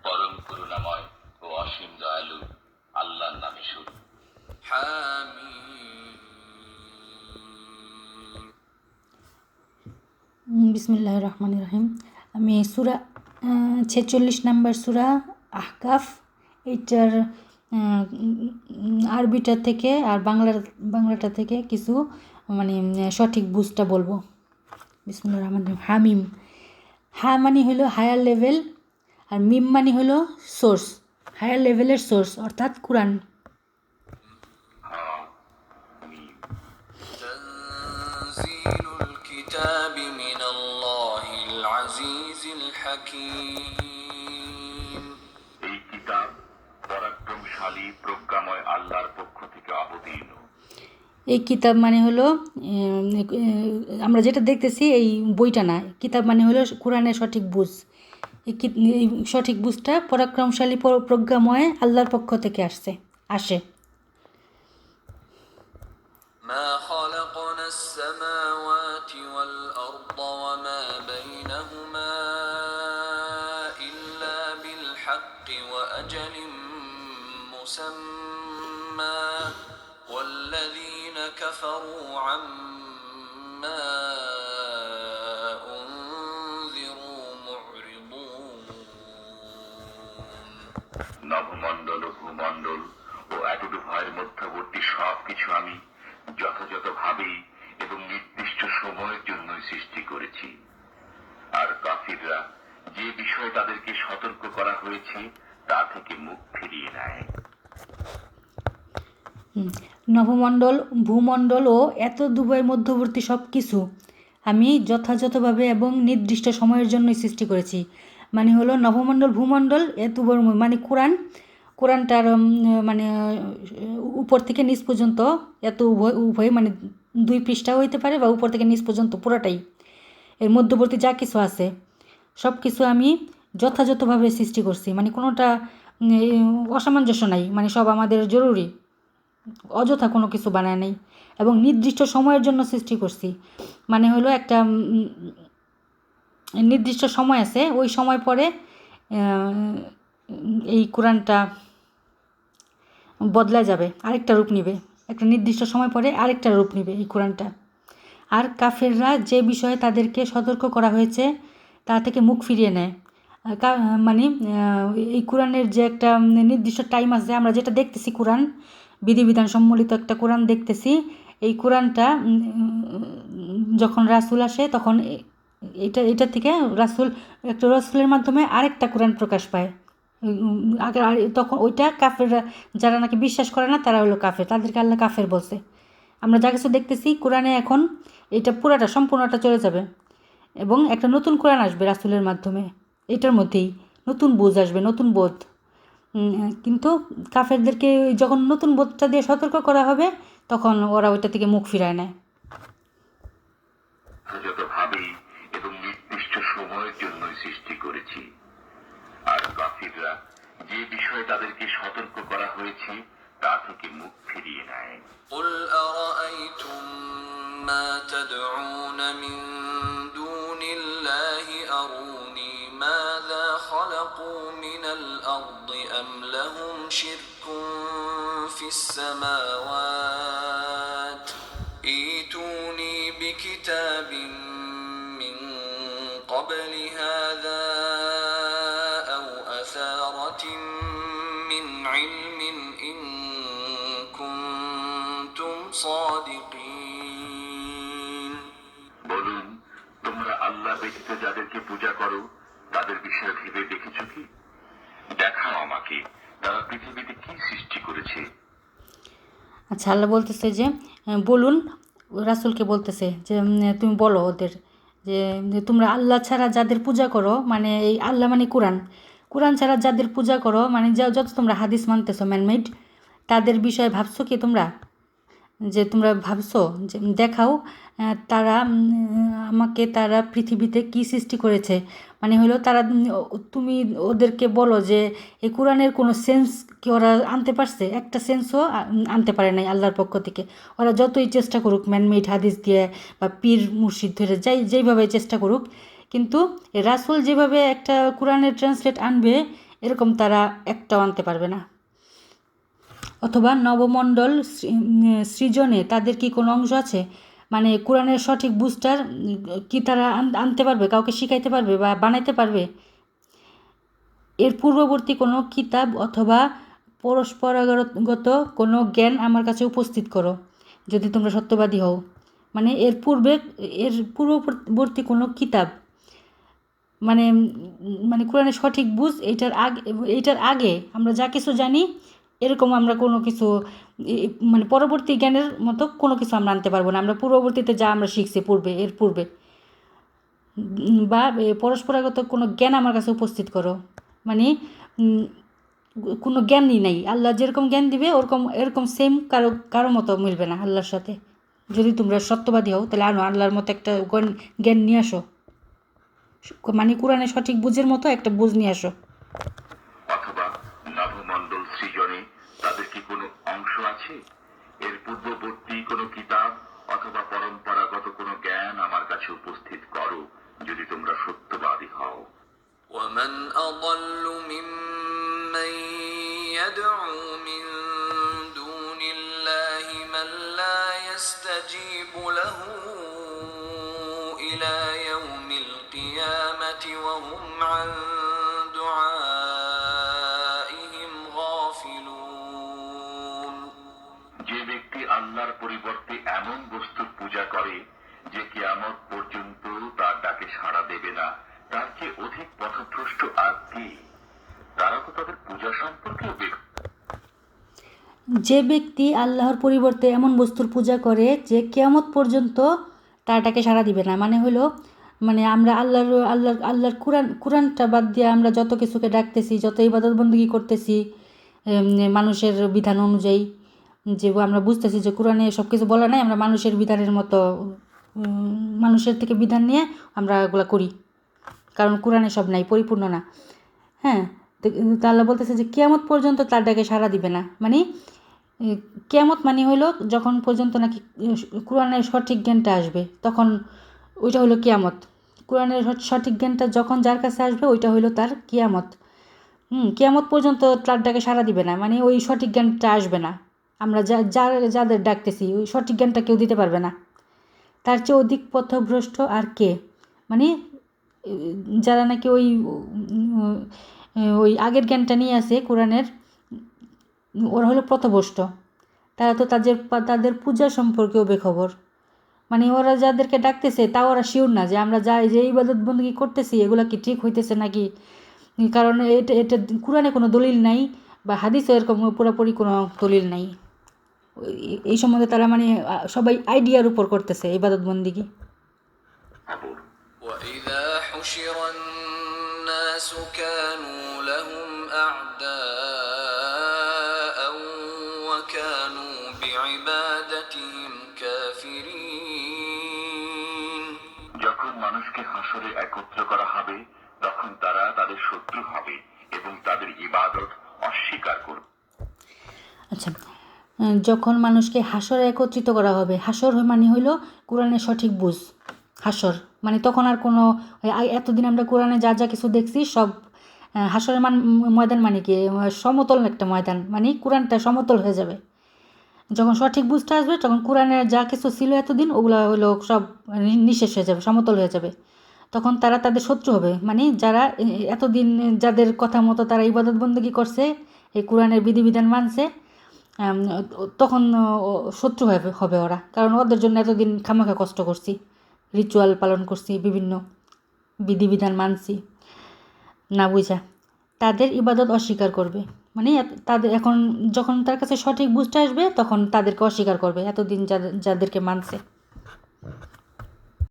পরম করুণাময় ও অসীম দয়ালু আল্লাহর নামে শুরু। বিসমিল্লাহির রহমানির রহিম। আমি সূরা 46 নম্বর সূরা আহকাফ, এইটার আরবিটা থেকে আর বাংলাটা থেকে কিছু সঠিক বুঝটা বলবো। বিসমিল্লাহির রহমানির রহিম। হামিম, হা মানে হলো হায়ার লেভেল, আর মিম মানে হলো সোর্স, হায়ার লেভেলের সোর্স অর্থাৎ কোরআন। এই কিতাব পরাক্রমশালী প্রজ্ঞাময় আল্লাহর পক্ষ থেকে অবতীর্ণ। এই কিতাব মানে হলো আমরা যেটা দেখতেছি এই বইটা না, কিতাব মানে হলো কোরআনের সঠিক বুঝ। এই সঠিক বুঝটা পরাক্রমশালী প্রজ্ঞাময় আল্লাহর পক্ষ থেকে আসে। ما خلقنا السماوات والأرض وما بينهما إلا بالحق وأجل مسمى والذين كفروا عما أنذروا معرضون। নভমণ্ডল ও ভূমণ্ডল ও এতদুভয়ের মধ্যবর্তী সব কিছু আমি যথাযথভাবেই এবং নির্দিষ্ট সময়ের জন্য সৃষ্টি করেছি। আর কাফিররা যে বিষয়ে তাদেরকে সতর্ক করা হয়েছে তা থেকে মুখ ফিরিয়ে নেয়। নভমণ্ডল, ভূমণ্ডল ও এত দুভয়ের মধ্যবর্তী সব কিছু আমি যথাযথভাবে এবং নির্দিষ্ট সময়ের জন্যই সৃষ্টি করেছি। মানে হলো নভমণ্ডল, ভূমণ্ডল, এত মানে কোরআনটার উপর থেকে নিচ পর্যন্ত এত উভয় মানে 2 পৃষ্ঠা হইতে পারে বা উপর থেকে নিচ পর্যন্ত পুরোটাই, এর মধ্যবর্তী যা কিছু আছে সব কিছু আমি যথাযথভাবে সৃষ্টি করছি। মানে কোনোটা অসামঞ্জস্য নাই, মানে সব আমাদের জরুরি, অযথা কোনো কিছু বানায় নেই এবং নির্দিষ্ট সময়ের জন্য সৃষ্টি করছি। মানে হলো একটা নির্দিষ্ট সময় আছে, ওই সময় পরে এই কোরআনটা বদলা যাবে, আরেকটা রূপ নেবে, একটা নির্দিষ্ট সময় পরে আরেকটা রূপ নেবে এই কোরআনটা। আর কাফেররা যে বিষয়ে তাদেরকে সতর্ক করা হয়েছে তা থেকে মুখ ফিরিয়ে নেয়। মানে এই কোরআনের যে একটা নির্দিষ্ট টাইম আছে, আমরা যেটা দেখতেছি কোরআন বিধিবিধান সম্মিলিত একটা কোরআন দেখতেছি, এই কোরআনটা যখন রাসূল আসে তখন এটা থেকে রাসূলের মাধ্যমে আরেকটা কোরআন প্রকাশ পায়। আগে তখন ওইটা কাফেররা, যারা নাকি বিশ্বাস করে না তারা হলো কাফের, তাদেরকে আল্লাহ কাফের বলছে। আমরা যা কিছু দেখতেছি কোরআনে এখন এটা পুরাটা সম্পূর্ণটা চলে যাবে এবং একটা নতুন কোরআন আসবে রাসূলের মাধ্যমে, এটার মধ্যেই নতুন বুঝ আসবে, নতুন বোধ। কিন্তু কাফেরদেরকে যখন নতুন বোধটা দিয়ে সতর্ক করা হবে তখন ওরা ওইটা থেকে মুখ ফিরায় নেয়। যথাযথভাবেই এবং নির্দিষ্ট সময়ের জন্যই সৃষ্টি করেছি। আর কাফিররা যে বিষয়ে তাদেরকে সতর্ক করা হয়েছে তা থেকে মুখ ফিরিয়ে নেয়। قل أرأيتم ما تدعون من دون الله أروني ماذا خلقوا من الأرض أم لهم شرك في السماوات ائتوني بكتاب من قبل هذا أو أثارة من علم إن كنتم صادقين। বলুন, তোমরা আল্লাহ ব্যতীত যাদেরকে পূজা করো তাদের বিষয়ে ভেবে দেখেছো কি? দেখাও আমাকে তারা পৃথিবীতে কি সৃষ্টি করেছে। আচ্ছা, আল্লাহ বলতেছে যে বলুন, রাসূলকে বলতেছে যে তুমি বলো ওদের যে তোমরা আল্লাহ ছাড়া যাদের পূজা করো, মানে এই আল্লাহ মানে কোরআন ছাড়া যাদের পূজা করো, মানে যত তোমরা হাদিস মানতেছো ম্যানমেড, তাদের বিষয়ে ভাবছো কি তোমরা? যে তোমরা ভাবছো যে দেখাও আমাকে তারা পৃথিবীতে কি সৃষ্টি করেছে, মানে হলো তারা তুমি ওদেরকে বলো যে এই কোরআনের কোনো সেন্স কি ওরা আনতে পারছে? একটা সেন্সও আনতে পারে নাই আল্লাহর পক্ষ থেকে। ওরা যতই চেষ্টা করুক ম্যানমেড হাদিস দিয়ে বা পীর মুর্শিদ ধরে যেইভাবে চেষ্টা করুক, কিন্তু রাসূল যেভাবে একটা কোরআনের ট্রান্সলেট আনবে এরকম তারা একটাও আনতে পারবে না। অথবা নবমণ্ডল সৃজনে তাদের কি কোনো অংশ আছে? মানে কোরআনের সঠিক বুঝটার কি তারা আনতে পারবে, কাউকে শিখাইতে পারবে বা বানাইতে পারবে? এর পূর্ববর্তী কোনো কিতাব অথবা পরস্পরাগত কোনো জ্ঞান আমার কাছে উপস্থিত করো যদি তোমরা সত্যবাদী হও। মানে এর পূর্ববর্তী কোনো কিতাব, মানে মানে কোরআনের সঠিক বুঝ এইটার আগে আমরা যা কিছু জানি এরকম আমরা কোনো কিছু মানে পরবর্তী জ্ঞানের মতো কোনো কিছু আমরা আনতে পারবো না। আমরা পূর্ববর্তীতে যা আমরা শিখছি এর পূর্বে বা পরস্পরাগত কোনো জ্ঞান আমার কাছে উপস্থিত করো, মানে কোনো জ্ঞানই নাই। আল্লাহ যেরকম জ্ঞান দিবে এরকম সেম কারো মতো মিলবে না আল্লাহর সাথে। যদি তোমরা সত্যবাদী হও তাহলে আনো আল্লাহর মতো একটা জ্ঞান নিয়ে আসো, মানে কোরআনের সঠিক বুঝের মতো একটা বুঝ নিয়ে আসো। অথবা নবমণ্ডল সৃজনে তাদের কি কোনো অংশ আছে? এর পূর্ববর্তী কোনো কিতাব অথবা পরম্পরাগত কোনো জ্ঞান আমার কাছে উপস্থিত করো যদি তোমরা সত্যবাদী হও। ومن أضل ممن يدعو من دون الله من لا يستجيب له إلى يوم القيامة وهم عن دعائهم غافلون। যে ব্যক্তি আল্লাহর পরিবর্তে এমন বস্তুর পূজা করে যে কিয়ামত পর্যন্ত তার ডাকে সাড়া দেবে না, তার চেয়ে অধিক পথভ্রষ্ট আর কি? তারা তো তাদের পূজা সম্পর্কেও যে ব্যক্তি আল্লাহর পরিবর্তে এমন বস্তুর পূজা করে যে কিয়ামত পর্যন্ত তার ডাকে সাড়া দিবে না, মানে হলো মানে আমরা আল্লাহর কোরআনটা বাদ দিয়ে আমরা যত কিছুকে ডাকতেছি, যত ইবাদত বন্দেগী করতেছি মানুষের বিধান অনুযায়ী, যে আমরা বুঝতেছি যে কোরআনে সব কিছু বলা নাই, আমরা মানুষের বিধানের মতো মানুষের থেকে বিধান নিয়ে আমরা এগুলো করি, কারণ কোরআনে সব নাই, পরিপূর্ণ না। হ্যাঁ, তো আল্লাহ বলতেছে যে কিয়ামত পর্যন্ত তার ডাকে সাড়া দিবে না, মানে কিয়ামত মানে হইলো যখন পর্যন্ত নাকি কোরআনের সঠিক জ্ঞানটা আসবে তখন ওইটা হলো কিয়ামত। কোরআনের সঠিক জ্ঞানটা যখন যার কাছে আসবে ওইটা হইলো তার কিয়ামত। কিয়ামত পর্যন্ত তার ডাকে সাড়া দিবে না, মানে ওই সঠিক জ্ঞানটা আসবে না। আমরা যাদের ডাকতেছি ওই সঠিক জ্ঞানটা কেউ দিতে পারবে না। তার চেয়ে অধিক পথভ্রষ্ট আর কে? মানে যারা নাকি ওই আগের জ্ঞানটা নিয়ে আসে কোরআনের, ওরা হলো পথভ্রষ্ট। তারা তো তাদের পূজা সম্পর্কেও বেখবর। মানে ওরা যাদেরকে ডাকতেছে তাও ওরা শিওর না যে আমরা যে ইবাদত বন্দেগী করতেছি এগুলো কি ঠিক হইতেছে নাকি, কারণ এটা কোরআনে কোনো দলিল নাই বা হাদিসও এরকম পুরোপুরি কোনো দলিল নাই। এই সম্বন্ধে তারা মানে সবাই আইডিয়ার উপর করতেছে ইবাদত বন্দেগী। وإذا حشر الناس كانوا لهم أعداء وكانوا بعبادتهم كافرين। যখন মানুষকে হাসরে একত্র করা হবে তখন তারা তাদের শত্রু হবে এবং তাদের ইবাদত অস্বীকার করবে। আচ্ছা, যখন মানুষকে হাসরে একত্রিত করা হবে, হাসর মানে হইলো কোরআনের সঠিক বুঝ। হাসর মানে তখন আর কোনো এতদিন আমরা কোরআনে যা যা কিছু দেখছি সব হাসরের ময়দান মানে কি সমতল একটা ময়দান, মানে কোরআনটা সমতল হয়ে যাবে। যখন সঠিক বুঝটা আসবে তখন কোরআনের যা কিছু ছিল এতদিন ওগুলো হলো সব নিঃশেষ হয়ে যাবে, সমতল হয়ে যাবে। তখন তারা তাদের শত্রু হবে, মানে যারা এতদিন যাদের কথা মতো তারা ইবাদত বন্দেগী করছে, এই কোরআনের বিধিবিধান মানছে, তখন শত্রু হবে ওরা, কারণ ওদের জন্য এতদিন খামাখা কষ্ট করছি, রিচুয়াল পালন করছি, বিভিন্ন বিধিবিধান মানছি না বুঝা, তাদের ইবাদত অস্বীকার করবে। মানে তাদের এখন যখন তার কাছে সঠিক বুঝটা আসবে তখন তাদেরকে অস্বীকার করবে এতদিন যাদেরকে মানছে।